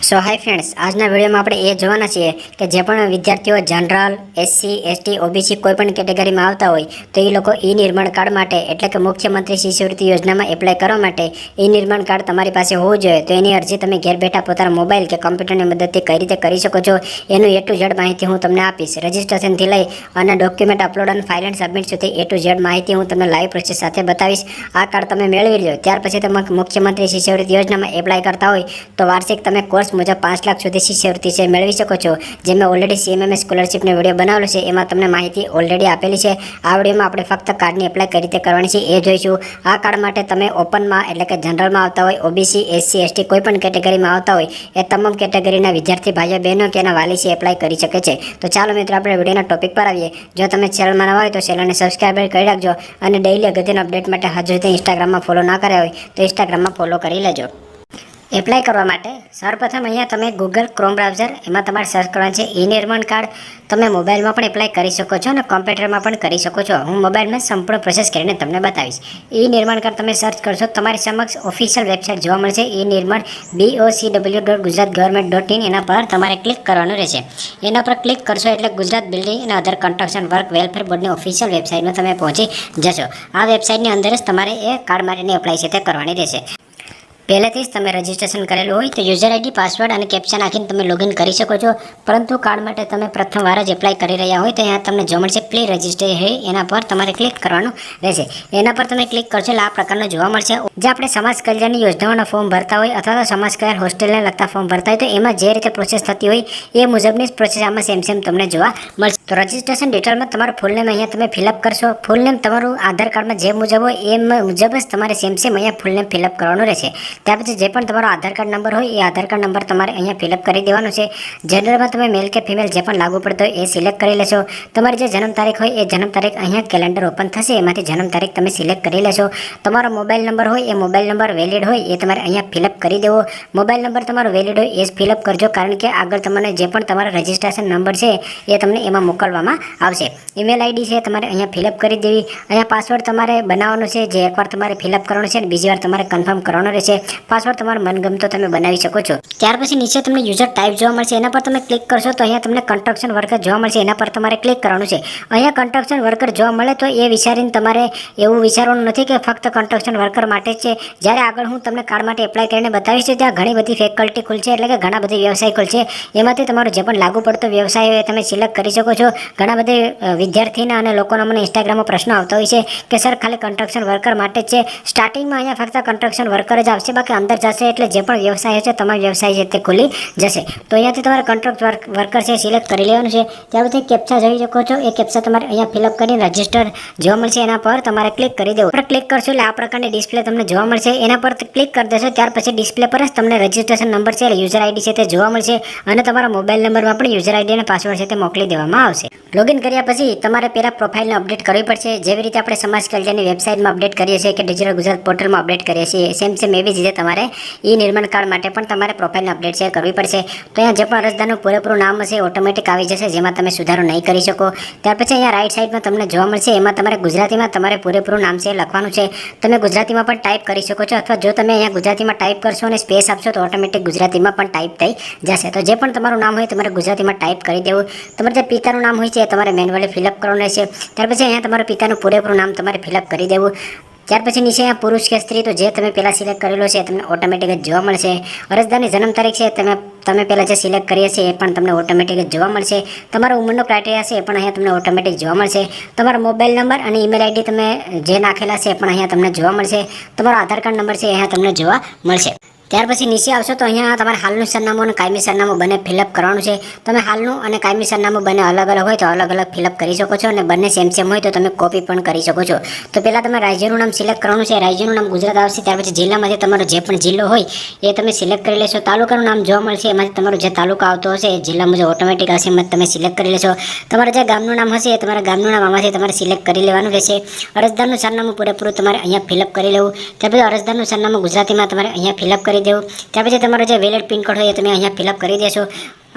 સો hi friends, આજના વિડીયોમાં આપણે એ જોવાના છીએ કે જે પણ વિદ્યાર્થીઓ જનરલ, એસસી, એસટી, ઓબીસી કોઈ પણ કેટેગરીમાં આવતા હોય તો એ લોકો ઈ નિર્માણ કાર્ડ માટે એટલે કે મુખ્યમંત્રી શિષ્યવૃત્તિ યોજનામાં એપ્લાય કરવા માટે ઈ નિર્માણ કાર્ડ તમારી પાસે હોવું જોઈએ. તો એની અરજી તમે ઘેર બેઠા પોતાના મોબાઈલ કે કમ્પ્યુટરની મદદથી કઈ રીતે કરી શકો છો એનું એ ટુ ઝેડ માહિતી હું તમને આપીશ. રજિસ્ટ્રેશનથી લઈ અને ડોક્યુમેન્ટ અપલોડ અને ફાઇલ એન્ડ સબમિટ સુધી એ ટુ ઝેડ માહિતી હું તમને લાઈવ પ્રોસેસ સાથે બતાવીશ. આ કાર્ડ તમે મેળવી લો ત્યાર પછી તમે મુખ્યમંત્રી શિષ્યવૃત્તિ યોજનામાં એપ્લાય કરતા હોય તો વાર્ષિક તમે કોર્સ મુજબ 5 લાખ સુધી શિષ્યવૃત્તિ છે મેળવી શકો છો. જે મેં ઓલરેડી સીએમએમએસ સ્કોલરશીપનો વિડીયો બનાવેલો છે એમાં તમને માહિતી ઓલરેડી આપેલી છે. આ વિડીયોમાં આપણે ફક્ત કાર્ડની એપ્લાય કઈ રીતે કરવાની છે એ જોઈશું. આ કાર્ડ માટે તમે ઓપનમાં એટલે કે જનરલમાં આવતા હોય, ઓબીસી, એસસી, એસટી કોઈ પણ કેટેગરીમાં આવતા હોય એ તમામ કેટેગરીના વિદ્યાર્થી ભાઈઓ બહેનો કે એના વાલી છે એપ્લાય કરી શકે છે. તો ચાલો મિત્રો આપણે વિડીયોના ટોપિક પર આવીએ. જો તમે ચેનલમાં નવા હોય તો ચેનલને સબસ્ક્રાઈબ કરી રાખજો અને ડેઈલી અગત્યના અપડેટ માટે હજુ સુધી ઇન્સ્ટાગ્રામમાં ફોલો ના કર્યા હોય તો ઇન્સ્ટાગ્રામમાં ફોલો કરી લેજો. એપ્લાય કરવા માટે સૌપ્રથમ અહીંયા તમે ગૂગલ ક્રોમ બ્રાઉઝર એમાં તમારે સર્ચ કરવાનું છે ઈ નિર્માણ કાર્ડ. તમે મોબાઈલમાં પણ એપ્લાય કરી શકો છો અને કોમ્પ્યુટરમાં પણ કરી શકો છો. હું મોબાઈલમાં સંપૂર્ણ પ્રોસેસ કરીને તમને બતાવીશ. ઈ નિર્માણ કાર્ડ તમે સર્ચ કરશો તમારી સમક્ષ ઓફિશિયલ વેબસાઇટ જોવા મળશે ઈ નિર્માણ BOCW.gujaratgovernment.in. એના પર તમારે ક્લિક કરવાનું રહેશે. એના પર ક્લિક કરશો એટલે ગુજરાત બિલ્ડિંગ અને અધર કન્સ્ટ્રક્શન વર્ક વેલફેર બોર્ડની ઓફિશિયલ વેબસાઇટમાં તમે પહોંચી જશો. આ વેબસાઇટની અંદર જ તમારે એ કાર્ડ માટેની એપ્લાય છે તે કરવાની રહેશે. પહેલેથી જ તમે રજિસ્ટ્રેશન કરેલું હોય તો યુઝર આઈડી, પાસવર્ડ અને કેપ્ચા નાખીને તમે લોગિન કરી શકો છો. પરંતુ કાર્ડ માટે તમે પ્રથમવાર જ એપ્લાય કરી રહ્યા હોય તો અહીંયા તમને જોવા મળશે પ્લી રજિસ્ટર હોય એના પર તમારે ક્લિક કરવાનું રહેશે. એના પર તમે ક્લિક કરશો એટલે આ પ્રકારનું જોવા મળશે. જે આપણે સમાજ કલ્યાણની યોજનાઓના ફોર્મ ભરતા હોય અથવા તો સમાજ કલ્યાણ હોસ્ટેલને લગતા ફોર્મ ભરતા હોય તો એમાં જે રીતે પ્રોસેસ થતી હોય એ મુજબની જ પ્રોસેસ આમાં સેમ તમને જોવા મળશે. તો રજિસ્ટ્રેશન ડિટેલમાં તમારું ફૂલ નેમ અહીંયા તમે ફિલઅપ કરશો. ફૂલ નેમ તમારું આધાર કાર્ડમાં જે મુજબ હોય એ મુજબ જ તમારે સેમ અહીંયા ફૂલ નેમ ફિલઅપ કરવાનું રહેશે. ત્યાર પછી જે પણ તમારો આધાર કાર્ડ નંબર હોય એ આધાર કાર્ડ નંબર તમારે અહીંયા ફિલઅપ કરી દેવાનો છે. જનરલમાં તમે મેલ કે ફિમેલ જે પણ લાગુ પડતો હોય એ સિલેક્ટ કરી લેશો. તમારી જે જન્મ તારીખ હોય એ જન્મ તારીખ અહીંયા કેલેન્ડર ઓપન થશે એમાંથી જન્મ તારીખ તમે સિલેક્ટ કરી લેશો. તમારો મોબાઈલ નંબર હોય એ મોબાઈલ નંબર વેલિડ હોય એ તમારે અહીંયા ફિલઅપ કરી દેવો. મોબાઈલ નંબર તમારો વેલિડ હોય એ જ ફિલઅપ કરજો કારણ કે આગળ તમને જે પણ તમારા રજિસ્ટ્રેશન નંબર છે એ તમને એમાં મોકલવામાં આવશે. ઈમેલ આઈડી છે તમારે અહીંયા ફિલઅપ કરી દેવી. અહીંયા પાસવર્ડ તમારે બનાવવાનો છે જે એકવાર તમારે ફિલઅપ કરવાનો છે અને બીજી વાર તમારે કન્ફર્મ કરવાનો રહેશે. પાસવર્ડ તમારો મનગમતો તમે બનાવી શકો છો. ત્યાર પછી નીચે તમને યુઝર ટાઈપ જોવા મળશે એના પર તમે ક્લિક કરશો તો અહીંયા તમને કન્સ્ટ્રક્શન વર્કર જોવા મળશે એના પર તમારે ક્લિક કરવાનું છે. અહીંયા કન્સ્ટ્રક્શન વર્કર જોવા મળે તો એ વિચારીને તમારે એવું વિચારવાનું નથી કે ફક્ત કન્સ્ટ્રક્શન વર્કર માટે છે. જ્યારે આગળ હું તમને કાર્ડ માટે એપ્લાય કરીને બતાવીશ ત્યાં ઘણી બધી ફેકલ્ટી ખુલશે એટલે કે ઘણા બધા વ્યવસાય ખુલશે. એમાંથી તમારો જે પણ લાગુ પડતો વ્યવસાય હોય તમે સિલેક્ટ કરી શકો છો. ઘણા બધા વિદ્યાર્થીના અને લોકોના મને ઇન્સ્ટાગ્રામમાં પ્રશ્નો આવતા હોય છે કે સર ખાલી કન્સ્ટ્રક્શન વર્કર માટે જ છે. સ્ટાર્ટિંગમાં અહીંયા ફક્ત કન્સ્ટ્રક્શન વર્કર જ આવશે, બાકી અંદર જશે એટલે જે પણ વ્યવસાય છે તમારો વ્યવસાય છે તે ખુલી જશે. તો અહીંયાથી તમારે કોન્ટ્રાક્ટ વર્કર છે સિલેક્ટ કરી લેવાનું છે. ત્યાર પછી કેપ્ચા જોઈ શકો છો એ કેપ્ચા તમારે અહીંયા ફિલઅપ કરીને રજિસ્ટર જોવા મળશે એના પર તમારે ક્લિક કરી દેવું. ક્લિક કરશો એટલે આ પ્રકારની ડિસ્પ્લે તમને જોવા મળશે. એના પર ક્લિક કરી દેશો ત્યાર પછી ડિસ્પ્લે પર જ તમને રજિસ્ટ્રેશન નંબર છે એટલે યુઝર આઈડી છે તે જોવા મળશે અને તમારા મોબાઈલ નંબરમાં પણ યુઝર આઈડી અને પાસવર્ડ છે તે મોકલી દેવામાં આવશે. લોગિન કર્યા પછી તમારે પહેલા પ્રોફાઇલને અપડેટ કરવી પડશે. જેવી રીતે આપણે સમાજ કલ્યાણની વેબસાઇટમાં અપડેટ કરીએ છીએ કે ડિજિટલ ગુજરાત પોર્ટલમાં અપડેટ કરીએ છીએ સેમ એવી જ રીતે તમારે ઈ નિર્માણ કાર્ડ માટે પણ તમારે પ્રોફાઇલને અપડેટ છે કરવી પડશે. તો અહીંયા જે પણ અરજદારનું પૂરેપૂરું નામ હશે ઓટોમેટિક આવી જશે જેમાં તમે સુધારો નહીં કરી શકો. ત્યાર પછી અહીંયા રાઈટ સાઈડમાં તમને જોવા મળશે એમાં તમારે ગુજરાતીમાં તમારે પૂરેપૂરું નામ છે લખવાનું છે. તમે ગુજરાતીમાં પણ ટાઈપ કરી શકો છો અથવા જો તમે અહીંયા ગુજરાતીમાં ટાઈપ કરશો અને સ્પેસ આપશો તો ઓટોમેટિક ગુજરાતીમાં પણ ટાઈપ થઈ જશે. તો જે પણ તમારું નામ હોય તમારે ગુજરાતીમાં ટાઈપ કરી દેવું. તમારે જે પિતાનું નામ હોય છે એ તમારે મેન્યુઅલી ફિલઅપ કરવાનું રહેશે. ત્યાર પછી અહીંયા તમારા પિતાનું પૂરેપૂરું નામ તમારે ફિલઅપ કરી દેવું. ત્યાર પછી નીચે અહીંયા પુરુષ કે સ્ત્રી તો જે તમે પહેલાં સિલેક્ટ કરેલો છે તમને ઓટોમેટિક જ જોવા મળશે. અરજદારની જન્મ તારીખ છે તમે પહેલાં જે સિલેક્ટ કરીએ છીએ એ પણ તમને ઓટોમેટિક જ જોવા મળશે. તમારો ઉંમરનો ક્રાઇટેરિયા છે એ પણ અહીંયા તમને ઓટોમેટિક જોવા મળશે. તમારો મોબાઈલ નંબર અને ઈમેલ આઈડી તમે જે નાખેલા છે એ પણ અહીંયા તમને જોવા મળશે. તમારો આધાર કાર્ડ નંબર છે અહીંયા તમને જોવા મળશે. ત્યાર પછી નીચે આવશો તો અહીંયા તમારે હાલનું સરનામું અને કાયમી સરનામું બંને ફિલઅપ કરવાનું છે. તમે હાલનું અને કાયમી સરનામું બંને અલગ અલગ હોય તો અલગ અલગ ફિલઅપ કરી શકો છો અને બંને સેમ હોય તો તમે કોપી પણ કરી શકો છો. તો પહેલાં તમે રાજ્યનું નામ સિલેક્ટ કરવાનું છે. રાજ્યનું નામ ગુજરાત આવશે. ત્યાર પછી જિલ્લામાંથી તમારો જે પણ જિલ્લો હોય એ તમે સિલેક્ટ કરી લેશો. તાલુકાનું નામ જોવા મળશે એમાંથી તમારું જે તાલુકા આવતો હશે એ જિલ્લા મુજબ ઓટોમેટિક હશે એમાં તમે સિલેક્ટ કરી લેશો. તમારે જે ગામનું નામ હશે એ તમારા ગામનું નામ આમાંથી તમારે સિલેક્ટ કરી લેવાનું રહેશે. અરજદારનું સરનામું પૂરેપૂરું તમારે અહીંયા ફિલઅપ કરી લેવું. ત્યાર પછી અરજદારનું સરનામું ગુજરાતીમાં તમારે અહીંયા ફિલઅપ કરી દેવું. ત્યાર પછી તમારો જે વેલિડ પિનકોડ હોય એ તમે અહીંયા ફિલઅપ કરી દેશો.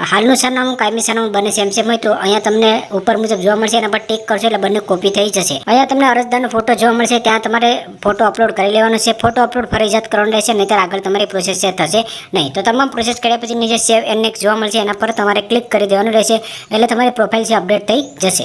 હાલનું સરનામું કાયમી સરનામું બંને સેમ સેમ હોય તો અહીંયા તમને ઉપર મુજબ જોવા મળશે, એના પર ટિક કરશો એટલે બંને કોપી થઈ જશે. અહીંયા તમને અરજદારનો ફોટો જોવા મળશે, ત્યાં તમારે ફોટો અપલોડ કરી લેવાનો છે. ફોટો અપલોડ ફરજિયાત કરવાનો રહેશે, નહીંતર આગળ તમારી પ્રોસેસ થશે નહીં. તો તમામ પ્રોસેસ કર્યા પછી નીચે સેવ એન્ડ નેક્સ્ટ જોવા મળશે, એના પર તમારે ક્લિક કરી દેવાનું રહેશે, એટલે તમારી પ્રોફાઇલ છે અપડેટ થઈ જશે.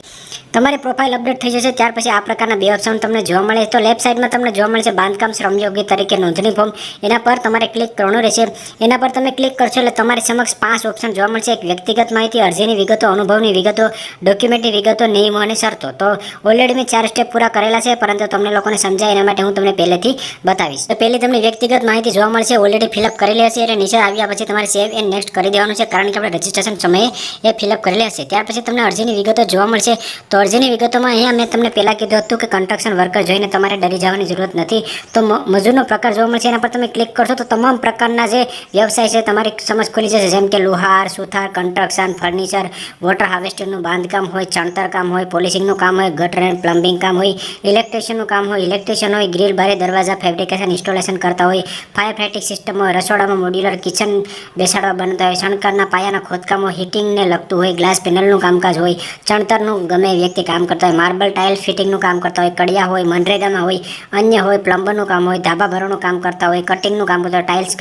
તમારી પ્રોફાઇલ અપડેટ થઈ જશે ત્યાર પછી આ પ્રકારના બે ઓપ્શન તમને જોવા મળે. તો લેફ્ટ સાઈડમાં તમને જોવા મળશે બાંધકામ શ્રમયોગી તરીકે નોંધણી ફોર્મ, એના પર તમારે ક્લિક કરવાનું રહેશે. એના પર તમે ક્લિક કરશો એટલે તમારી સમક્ષ 5 ઓપ્શન જોવા મળશે. એક વ્યક્તિગત માહિતી, અરજીની વિગતો, અનુભવની વિગતો, ડોક્યુમેન્ટની વિગતો, નિયમો અને શરતો. તો ઓલરેડી મેં 4 સ્ટેપ પૂરા કરેલા છે, પરંતુ તમને લોકોને સમજાય એના માટે હું તમને પહેલેથી બતાવીશ. તો પહેલી તમને વ્યક્તિગત માહિતી જોવા મળશે, ઓલરેડી ફિલઅપ કરેલી હશે, એટલે નીચે આવ્યા પછી તમારે સેવ એન્ડ નેક્સ્ટ કરી દેવાનું છે, કારણ કે આપણે રજિસ્ટ્રેશન સમયે એ ફિલઅપ કરેલી હશે. ત્યાર પછી તમને અરજીની વિગતો જોવા મળશે. તો અરજીની વિગતોમાં અહીંયા મેં તમને પહેલાં કીધું હતું કે કન્સ્ટ્રક્શન વર્કર જોઈને તમારે ડરી જવાની જરૂરત નથી. તો મજૂરનો પ્રકાર જોવા મળશે, એના પર તમે ક્લિક કરશો તો તમામ પ્રકારના જે વ્યવસાય છે તમારી સમજ ખુલી જશે, જેમ કે લુહાર, સુથાર, કન્સ્ટ્રક્શન, ફર્નિચર, વોટર હાર્વેસ્ટિંગનું બાંધકામ હોય, ચણતર કામ હોય, પોલિશિંગનું કામ હોય, ગટર એન્ડ પ્લમ્બિંગ કામ હોય, ઇલેક્ટ્રિશિયનનું કામ હોય, ઇલેક્ટ્રિશિયન હોય, ગ્રીલ, બારી, દરવાજા, ફેબ્રિકેશન, ઇન્સ્ટોલેશન કરતા હોય, ફાયર ફાઇટિંગ સિસ્ટમ હોય, રસોડામાં મોડ્યુલર કિચન બેસાડવા બનતા હોય, શણકારના પાયાના ખોદકામ હોય, હીટિંગને લગતું હોય, ગ્લાસ પેનલનું કામકાજ હોય, ચણતરનું ગમે વ્યક્તિ કામ કરતા હોય, માર્બલ ટાઇલ ફિટિંગનું કામ કરતા હોય, કડિયા હોય, મનરેગામાં હોય, અન્ય હોય, પ્લમ્બરનું કામ હોય, ધાબા ભરવાનું કામ કરતા હોય, કટિંગનું કામ કરતા હોય, ટાઇલ્સ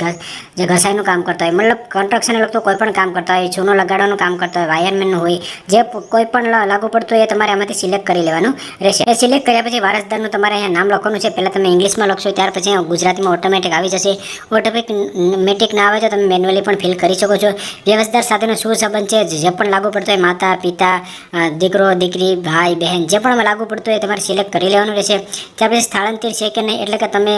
જે ઘસાઈનું કામ કરતા હોય, મતલબ કન્સ્ટ્રક્શનને લગતું કોઈ પણ કામ કરતા હોય, ચૂનો લગાડવાનું કામ કરતા હોય, વાયરમેનનું હોય, જે કોઈ પણ લાગુ પડતું હોય એ તમારે આમાંથી સિલેક્ટ કરી લેવાનું રહેશે. એ સિલેક્ટ કર્યા પછી વારસદારનું તમારે અહીંયા નામ લખવાનું છે. પહેલાં તમે ઇંગ્લિશમાં લખશો, ત્યાર પછી અહીંયા ગુજરાતીમાં ઓટોમેટિક આવી જશે. ઓટોમેટિક ના આવે તો તમે મેન્યુઅલી પણ ફિલ કરી શકો છો. વ્યવસ્થાદાર સાથેનો શું સંબંધ છે, જે પણ લાગુ પડતો હોય, માતા પિતા, દીકરો દીકરી, ભાઈ બહેન, જે પણ લાગુ પડતું હોય તમારે સિલેક્ટ કરી લેવાનું રહેશે. ત્યાર પછી સ્થળાંતર છે કે નહીં, એટલે કે તમે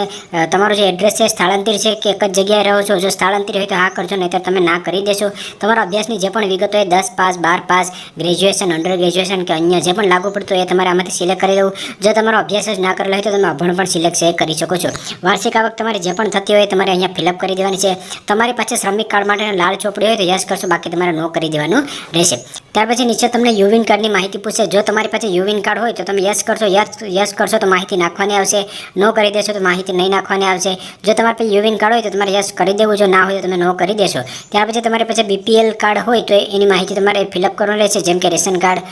તમારું જે એડ્રેસ છે સ્થળાંતર છે કે એક જ જગ્યાએ રહો છો. જો સ્થળાંતર હોય તો હા કરજો, નહીં તો તમે ના કરી દેશો. તમારા અભ્યાસની જે પણ વિગતો હોય, 10 pass, 12 pass, graduation, under graduation કે અન્ય જે પણ લાગુ પડતું હોય એ તમારે આમાંથી સિલેક્ટ કરી દેવું. જો તમારો અભ્યાસ જ ના કરેલો હોય તો તમે અભણ પણ સિલેક્ટ કરી શકો છો. વાર્ષિક આવક તમારી જે પણ થતી હોય તમારે અહીંયા ફિલઅપ કરી દેવાની છે. તમારી પાસે શ્રમિક કાર્ડ માટે લાલ ચોપડી હોય તો યસ કરશો, બાકી તમારે નો કરી દેવાનું રહેશે. ત્યાર પછી નીચે તમને યુવિન કાર્ડની માહિતી પૂછશે. જો તમારી પાસે યુવિન કાર્ડ હોય તો તમે યસ કરશો, યસ કરશો તો માહિતી નાખવાની આવશે, નો કરી દેશો તો માહિતી નહીં નાખવાની આવશે. જો તમારી પાસે યુવિન કાર્ડ હોય તો તમારે યસ કરી દેવું, જો ના હોય તો તમે નો કરી દેશો. ત્યાર પછી તમારી પાસે બીપીએલ કાર્ડ હોય તો એની માહિતી તમારે ફિલઅપ કરવાની રહેશે, જેમ કે રેશન કાર્ડ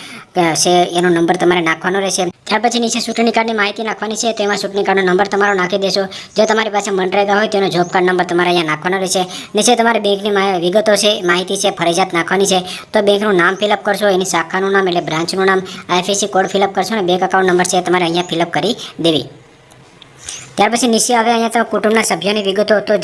છે એનો નંબર તમારે નાખવાનો રહેશે. ત્યાર પછી નીચે ચૂંટણી કાર્ડની માહિતી નાખવાની છે, તેમાં ચૂંટણી કાર્ડનો નંબર તમારો નાખી દેશો. જો તમારી પાસે મનરેગા હોય તેનો જોબ કાર્ડ નંબર તમારે અહીંયા નાખવાનો રહેશે. નીચે તમારી બેંકની વિગતો છે, માહિતી છે, ફરજિયાત નાખવાની છે. તો બેંકનું નામ ફિલઅપ કરશો, એની શાખાનું નામ એટલે બ્રાન્ચનું નામ, આઈએફએસસી કોડ ફિલઅપ કરશો અને બેંક એકાઉન્ટ નંબર છે તમારે અહીંયા ફિલઅપ કરી દેવી. ત્યાર પછી નીચે આવે અહીંયા તમે કુટુંબના સભ્યોની વિગતો. તો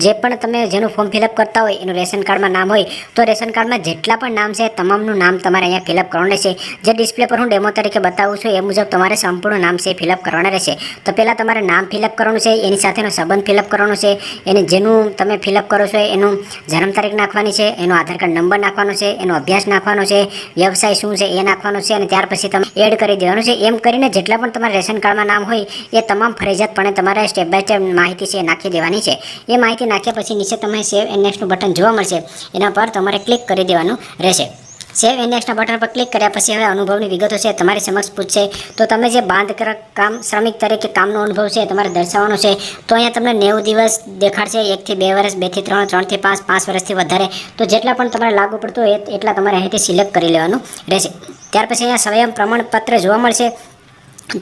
જે પણ તમે જેનું ફોર્મ ફિલઅપ કરતા હોય એનું રેશન કાર્ડમાં નામ હોય તો રેશન કાર્ડમાં જેટલા પણ નામ છે તમામનું નામ તમારે અહીંયા ફિલઅપ કરવાનું રહેશે. જે ડિસ્પ્લે પર હું ડેમો તરીકે બતાવું છું એ મુજબ તમારે સંપૂર્ણ નામ છે ફિલઅપ કરવાના રહેશે. તો પહેલાં તમારે નામ ફિલઅપ કરવાનું છે, એની સાથેનો સંબંધ ફિલઅપ કરવાનો છે, એને જેનું તમે ફિલઅપ કરો છો એનું જન્મ તારીખ નાખવાની છે, એનો આધાર કાર્ડ નંબર નાખવાનો છે, એનો અભ્યાસ નાખવાનો છે, વ્યવસાય શું છે એ નાખવાનો છે, અને ત્યાર પછી તમે એડ કરી દેવાનું છે. એમ કરીને જેટલા પણ તમારા રેશન કાર્ડમાં નામ હોય એ તમામ ફરજિયાતપણે તમારે સ્ટેપ બાય સ્ટેપ માહિતી છે નાખી દેવાની છે. એ માહિતી નાખ્યા પછી નીચે તમે સેવ એન્ડ નેક્સ્ટનું બટન જોવા મળશે, એના પર તમારે ક્લિક કરી દેવાનું રહેશે. સેવ એન્ડ નેક્સ્ટના બટન પર ક્લિક કર્યા પછી હવે અનુભવની વિગતો છે તમારી સમક્ષ પૂછશે. તો તમે જે કામ શ્રમિક તરીકે કામનો અનુભવ છે તમારે દર્શાવવાનો છે. તો અહીંયા તમને 90 દિવસ દેખાડશે, 1 થી 2 વર્ષ, 2 થી 3, 3 થી 5, 5 વર્ષથી વધારે. તો જેટલા પણ તમારે લાગુ પડતું હોય એટલા તમારે અહીંથી સિલેક્ટ કરી લેવાનું રહેશે. ત્યાર પછી અહીંયા સ્વયં પ્રમાણપત્ર જોવા મળશે.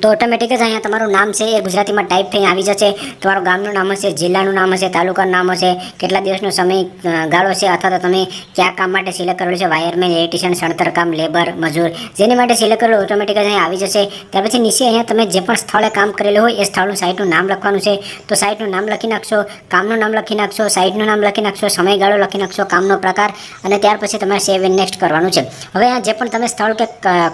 તો ઓટોમેટિક જ અહીંયા તમારું નામ છે એ ગુજરાતીમાં ટાઈપ થઈને આવી જશે. તમારું ગામનું નામ હશે, જિલ્લાનું નામ હશે, તાલુકાનું નામ હશે, કેટલા દિવસનો સમય ગાળો છે, અથવા તો તમે કયા કામ માટે સિલેક્ટ કરેલું છે, વાયરમેન, ઇલેક્ટ્રિશિયન, શણતર કામ, લેબર, મજૂર, જેની માટે સિલેક્ટ કરેલું ઓટોમેટિક જ અહીંયા આવી જશે. ત્યાર પછી નીચે અહીંયા તમે જે પણ સ્થળે કામ કરેલું હોય એ સ્થળનું સાઇટનું નામ લખવાનું છે. તો સાઇટનું નામ લખી નાખશો, કામનું નામ લખી નાખશો, સાઇટનું નામ લખી નાખશો, સમયગાળો લખી નાખશો, કામનો પ્રકાર, અને ત્યાર પછી તમારે સેવ એન્ડ નેક્સ્ટ કરવાનું છે. હવે અહીંયા જે પણ તમે સ્થળ કે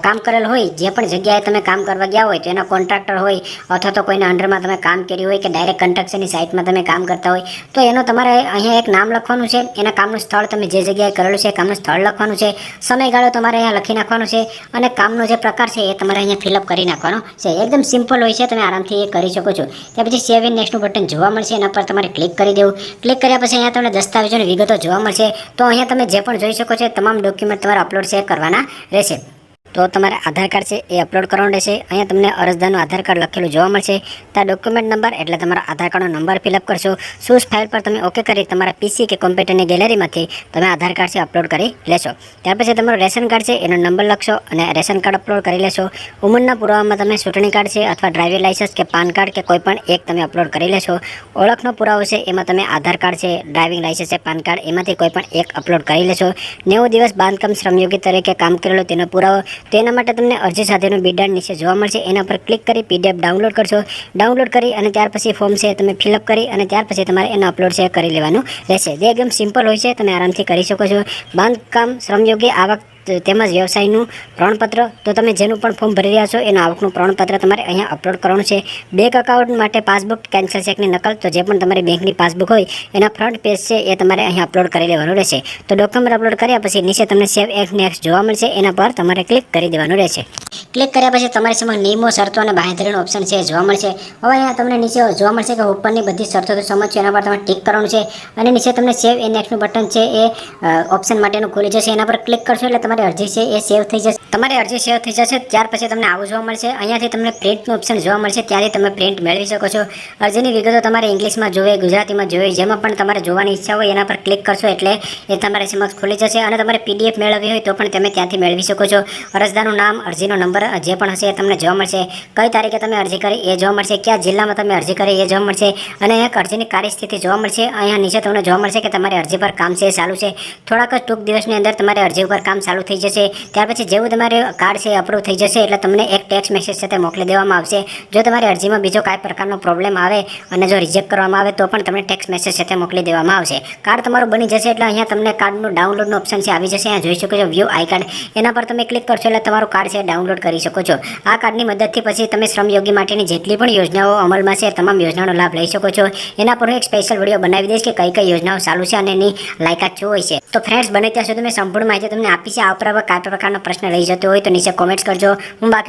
કામ કરેલું હોય, જે પણ જગ્યાએ તમે કામ કરવા ગયા હોય તો એના કોન્ટ્રાક્ટર હોય અથવા તો કોઈના અંડરમાં તમે કામ કર્યું હોય કે ડાયરેક્ટ કન્સ્ટ્રક્શનની સાઇટમાં તમે કામ કરતા હોય તો એનો તમારે અહીંયા એક નામ લખવાનું છે. એના કામનું સ્થળ તમે જે જગ્યાએ કરેલું છે કામનું સ્થળ લખવાનું છે, સમયગાળો તમારે અહીંયા લખી નાખવાનો છે, અને કામનો જે પ્રકાર છે એ તમારે અહીંયા ફિલઅપ કરી નાખવાનો છે. એકદમ સિમ્પલ હોય છે, તમે આરામથી એ કરી શકો છો. ત્યાર પછી સેવ એન્ડ નેક્સ્ટનું બટન જોવા મળશે, એના પર તમારે ક્લિક કરી દેવું. ક્લિક કર્યા પછી અહીંયા તમને દસ્તાવેજોની વિગતો જોવા મળશે. તો અહીંયા તમે જે પણ જોઈ શકો છો તમામ ડોક્યુમેન્ટ તમારે અપલોડ કરવાના રહેશે. તો તમારે આધાર કાર્ડ છે એ અપલોડ કરવાનું રહેશે. અહીંયા તમને અરજદારનું આધાર કાર્ડ લખેલું જોવા મળશે. ત્યાં ડોક્યુમેન્ટ નંબર એટલે તમારા આધાર કાર્ડનો નંબર ફિલઅપ કરશો. સૂઝ ફાઇલ પર તમે ઓકે કરી તમારા પીસી કે કોમ્પ્યુટરની ગેલેરીમાંથી તમે આધાર કાર્ડ છે અપલોડ કરી લેશો. ત્યાર પછી તમારું રેશન કાર્ડ છે એનો નંબર લખશો અને રેશન કાર્ડ અપલોડ કરી લેશો. ઉંમરના પુરાવામાં તમે ચૂંટણી કાર્ડ છે અથવા ડ્રાઇવિંગ લાઇસન્સ કે પાન કાર્ડ કે કોઈ પણ એક તમે અપલોડ કરી લેશો. ઓળખનો પુરાવો છે એમાં તમે આધાર કાર્ડ છે, ડ્રાઇવિંગ લાઇસન્સ છે, પાન કાર્ડ એમાંથી કોઈ પણ એક અપલોડ કરી લેશો. 90 દિવસ બાંધકામ શ્રમયોગી તરીકે કામ કરેલો તેનો પુરાવો. તેના માટે તમને અરજી સાથેનું બિડાણ નીચે જોવા મળશે. એના પર ક્લિક કરી PDF ડાઉનલોડ કરશો. ડાઉનલોડ કરી અને ત્યાર પછી ફોર્મ છે તમે ફિલઅપ કરી અને ત્યાર પછી તમારે એનો અપલોડ છે કરી લેવાનું રહેશે. જે એકદમ સિમ્પલ હોય છે, તમે આરામથી કરી શકો છો. બાંધકામ શ્રમયોગી આવક તેમજ વ્યવસાયનું પ્રમાણપત્ર, તો તમે જેનું પણ ફોર્મ ભરી રહ્યા છો એનું આવકનું પ્રમાણપત્ર તમારે અહીંયા અપલોડ કરવાનું છે. બેંક એકાઉન્ટ માટે પાસબુક, કેન્સલ ચેકની નકલ, તો જે પણ તમારી બેંકની પાસબુક હોય એના ફ્રન્ટ પેજ છે એ તમારે અહીંયા અપલોડ કરી લેવાનું રહેશે. તો ડોક્યુમેન્ટ અપલોડ કર્યા પછી નીચે તમને સેવ એઝ નેક્સ્ટ જોવા મળશે. એના પર તમારે ક્લિક કરી દેવાનું રહેશે. ક્લિક કર્યા પછી તમારી સમક્ષ નિયમો, શરતો અને બાંહેધરીનો ઓપ્શન છે જોવા મળશે. હવે અહીંયા તમને નીચે જોવા મળશે કે ઉપરની બધી શરતો તો સમજ છે, એના પર તમારે ટિક કરવાનું છે અને નીચે તમને સેવ એ નેક્સ્ટનું બટન છે એ ઓપ્શન માટેનું ખુલી જશે. એના પર ક્લિક કરશો એટલે તમારી અરજી છે એ સેવ થઈ જશે. તમારી અરજી સેવ થઈ જશે ત્યાર પછી તમને આવું જોવા મળશે. અહીંયાથી તમને પ્રિન્ટનું ઓપ્શન જોવા મળશે. ત્યાંથી તમે પ્રિન્ટ મેળવી શકો છો. અરજીની વિગતો તમારે ઇંગ્લિશમાં જોઈએ, ગુજરાતીમાં જોઈએ, જેમાં પણ તમારે જોવાની ઈચ્છા હોય એના પર ક્લિક કરશો એટલે એ તમારી સમક્ષ ખુલી જશે. અને તમારે PDF મેળવવી હોય તો પણ તમે ત્યાંથી મેળવી શકો છો. અરજદારનું નામ, અરજીનો નંબર જે પણ હશે એ તમને જોવા મળશે. કઈ તારીખે તમે અરજી કરી એ જોવા મળશે. કયા જિલ્લામાં તમે અરજી કરી એ જોવા મળશે. અને એક અરજીની કાર્યસ્થિતિ જોવા મળશે. અહીંયા નીચે તમને જોવા મળશે કે તમારી અરજી પર કામ છે એ ચાલુ છે. થોડાક જ ટૂંક દિવસની અંદર તમારી અરજી ઉપર કામ ચાલુ થઈ જશે. ત્યાર પછી જેવું તમારે કાર્ડ છે અપ્રૂવ થઈ જશે એટલે તમને એક ટેક્સ્ટ મેસેજ સાથે મોકલી દેવામાં આવશે. જો તમારી અરજીમાં બીજો કાંઈ પ્રકારનો પ્રોબ્લેમ આવે અને જો રિજેક્ટ કરવામાં આવે તો પણ તમને ટેક્સ્ટ મેસેજ સાથે મોકલી દેવામાં આવશે. કાર્ડ તમારું બની જશે એટલે અહીંયા તમને કાર્ડનું ડાઉનલોડનું ઓપ્શન છે આવી જશે. અહીંયા જોઈ શકો છો વ્યૂ આઈ કાર્ડ, એના પર તમે ક્લિક કરશો એટલે તમારું કાર્ડ છે ડાઉનલોડ કરી શકો છો. આ કાર્ડની મદદથી પછી તમે શ્રમયોગી માટેની જેટલી પણ યોજનાઓ અમલમાં છે તમામ યોજનાનો લાભ લઈ શકો છો. એના પર હું એક સ્પેશિયલ વિડીયો બનાવી દઈશ કે કઈ કઈ યોજનાઓ ચાલુ છે અને એની લાયકાત શું હોય છે. તો ફ્રેન્ડ્સ, બને ત્યાં સુધી મેં સંપૂર્ણ માહિતી તમને આપી છે. આ ઉપર કાંઈ પ્રકારનો પ્રશ્ન રહી જતો હોય તો નીચે કોમેન્ટ્સ કરજો. હું બાકી